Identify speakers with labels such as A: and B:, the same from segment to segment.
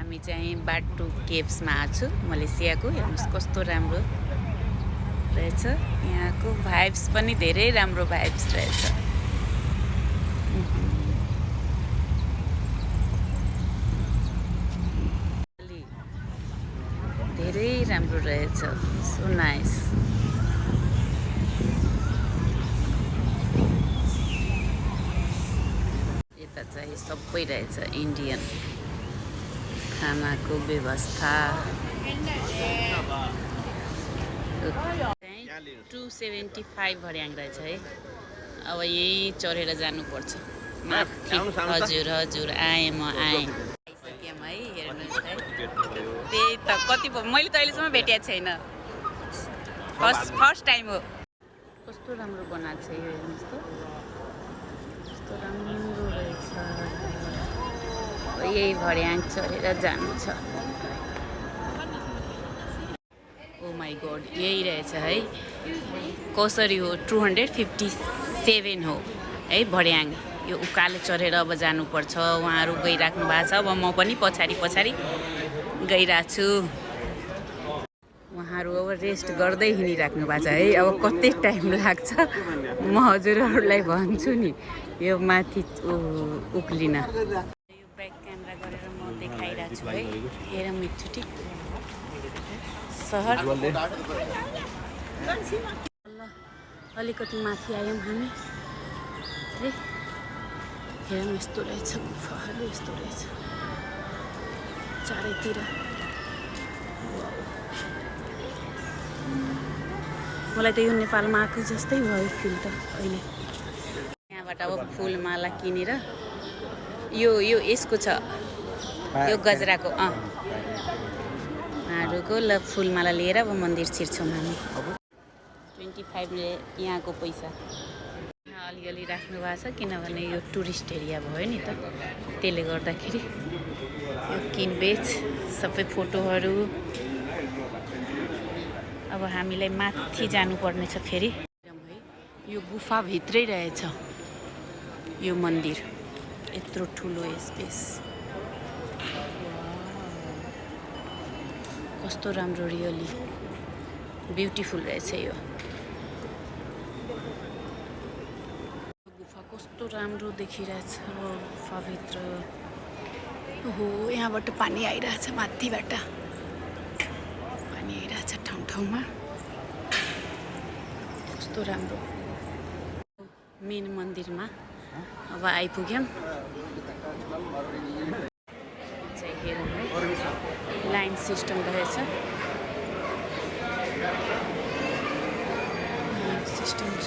A: हामी चाहिँ बाटु केव्समा आछु मलेसियाको। हेर्नुहोस् कस्तो राम्रो रहेछ। यहाँको भाइब्स पनि धेरै राम्रो भाइब्स रहेछ। धेरै राम्रो रहेछ। So nice. यता चाहिँ सबै रहेछ इन्डियन खानाको व्यवस्था। 275 भर्याङ रहेछ है। अब यहीँ चढेर जानुपर्छ माथि। हजुर हजुर आएँ, म आएँ। आइसक्यौँ है। हेर्नुहोस् है, त्यही त कति मैले त अहिलेसम्म भेटेको छैन। फर्स्ट टाइम हो। कस्तो राम्रो बनाएको छ यो। हेर्नुहोस् त कस्तो राम्रो रहेछ। यही भर्याङ चढेर जानु छ। ओ माई गॉड, यही रहेछ है। कसरी हो? 257 हो है भर्याङ। यो उकालो चढेर अब जानुपर्छ। उहाँहरू गइराख्नु भएको छ। अब म पनि पछाडि गइरहेको छु। उहाँहरू अब रेस्ट गर्दै हिँडिराख्नु भएको छ है। अब कति टाइम लाग्छ म हजुरहरूलाई भन्छु नि यो माथि उक्लिन। यो ब्याक क्यामेरा गरेर म देखाइरहेको छु है। हेरौँ एकचोटि सहर। अलिकति माथि आयौँ हामी है। हेरौँ यस्तो रहेछ गुफाहरू। यस्तो रहेछ चारैतिर। मलाई त यो नेपालमा आएको जस्तै भयो फिल त अहिले। यहाँबाट अब फुलमाला किनेर यो यसको छ, यो गजराको उहाँहरूको ल फुलमाला लिएर अब मन्दिर छिर्छौँ हामी। 25ले यहाँको पैसा अलिअलि राख्नु भएको छ किनभने यो टुरिस्ट एरिया भयो नि त। त्यसले गर्दाखेरि यो किनबेच सबै फोटोहरू। अब हामीलाई माथि जानुपर्ने छ फेरि। यो गुफाभित्रै रहेछ यो मन्दिर। यत्रो ठुलो स्पेस। कस्तो राम्रो, रियली ब्युटिफुल रहेछ यो गुफा। कस्तो राम्रो देखिरहेछ गुफाभित्र। ओहो, यहाँबाट पानी आइरहेछ माथिबाट। पानी आइरहेछ ठाउँमा। कस्तो राम्रो। मेन मन्दिरमा अब आइपुग्यौँ। चाहिँ हेरौँ है। लाइन सिस्टम रहेछ। सिस्टम छ।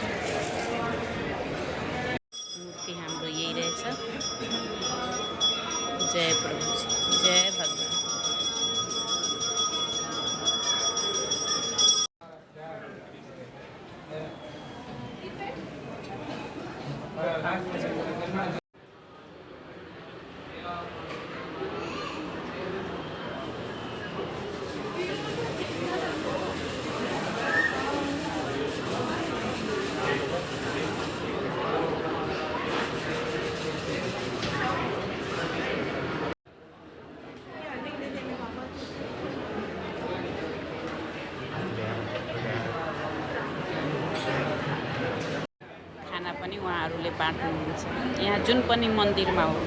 A: मूर्ति हाम्रो यही रहेछ। जय प्रभुजी, जय भगवान। पनि उहाँहरूले बाँड्नुहुन्छ यहाँ। जुन पनि मन्दिरमा हो,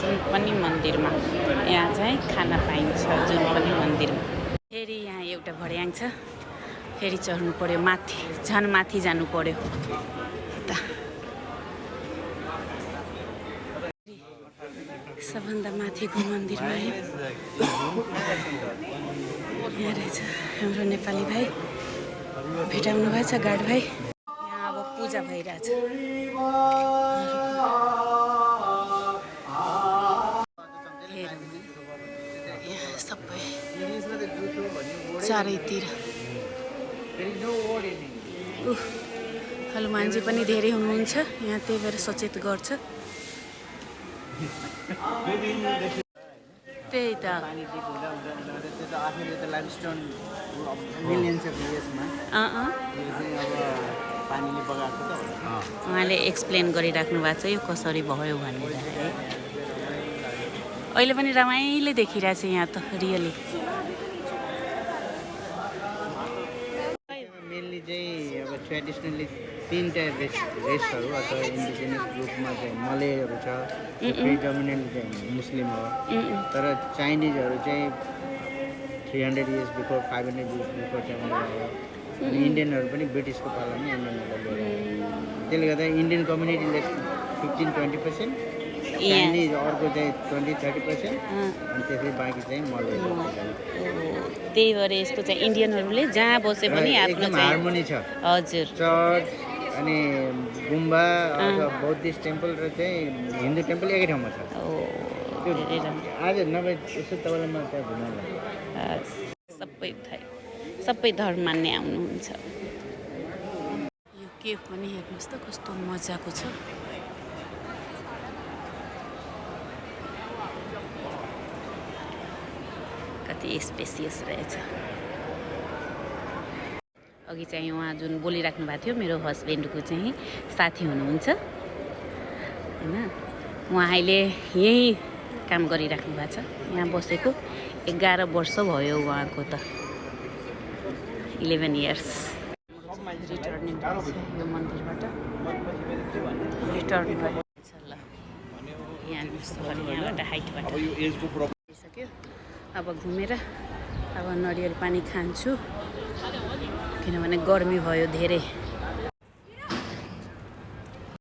A: जुन पनि मन्दिरमा यहाँ चाहिँ खाना पाइन्छ। जुन पनि मन्दिरमा। फेरि यहाँ एउटा भर्याङ छ। फेरि चढ्नु पर्यो माथि। झन् माथि जानु पर्यो। यता सबभन्दा माथिको मन्दिरमा आयो। यहाँ रहेछ हाम्रो नेपाली भाइ। भेटाउनु भएछ गार्ड भाइ। पूजा भइरहेछ। यहाँ सबै चारैतिर। हनुमानजी पनि धेरै हुनुहुन्छ यहाँ, त्यही भएर सचेत गर्छ। त्यही त उहाँले एक्सप्लेन गरिराख्नु भएको छ यो कसरी भयो भनेर है। अहिले पनि रमाइलो देखिरहेछ यहाँ त रियली।
B: मेनली चाहिँ अब ट्रेडिसनली 3 टाइप रेसहरू अथवा इन्डिजिनियस ग्रुपमा चाहिँ मलेहरू छ, प्रिडोमिनेन्टली चाहिँ मुस्लिम हो। तर चाइनिजहरू चाहिँ 300 इयर्स बिफोर 500 इयर्स बिफोर चाहिँ उनीहरू हो। अनि इन्डियनहरू पनि ब्रिटिसको पालामा इन्डियनहरू लिएर त्यसले गर्दा इन्डियन कम्युनिटीले 15-20%, चाइनिज अर्को चाहिँ 20-30%, अनि त्यसै बाँकी चाहिँ मलेहरू।
A: त्यही भएर यसको चाहिँ इन्डियनहरूले जहाँ बसे पनि आफ्नो
B: एकदम हार्मोनी छ।
A: हजुर
B: चर्च अनि गुम्बा अथवा बौद्धिस्ट टेम्पल र चाहिँ हिन्दू टेम्पल एकै ठाउँमा छ। आज नभए यसो तपाईँलाई म त्यहाँ घुमाउनु
A: सबै धर्म मान्ने आउनुहुन्छ। यो केभ पनि हेर्नुहोस् त कस्तो मजाको छ। कति स्पेसियस रहेछ। अघि चाहिँ उहाँ जुन बोलिराख्नु भएको थियो मेरो हस्बेन्डको चाहिँ साथी हुनुहुन्छ होइन, उहाँ अहिले यहीँ काम गरिराख्नु भएको छ। यहाँ बसेको 11 वर्ष भयो उहाँको त, 11 इयर्स। रिटर्निङ यो मन्दिरबाट रिटर्न भएछ ल। यहाँबाट हाइटबाट आइसक्यो। अब घुमेर अब नरिवल पानी खान्छु किनभने गर्मी भयो धेरै।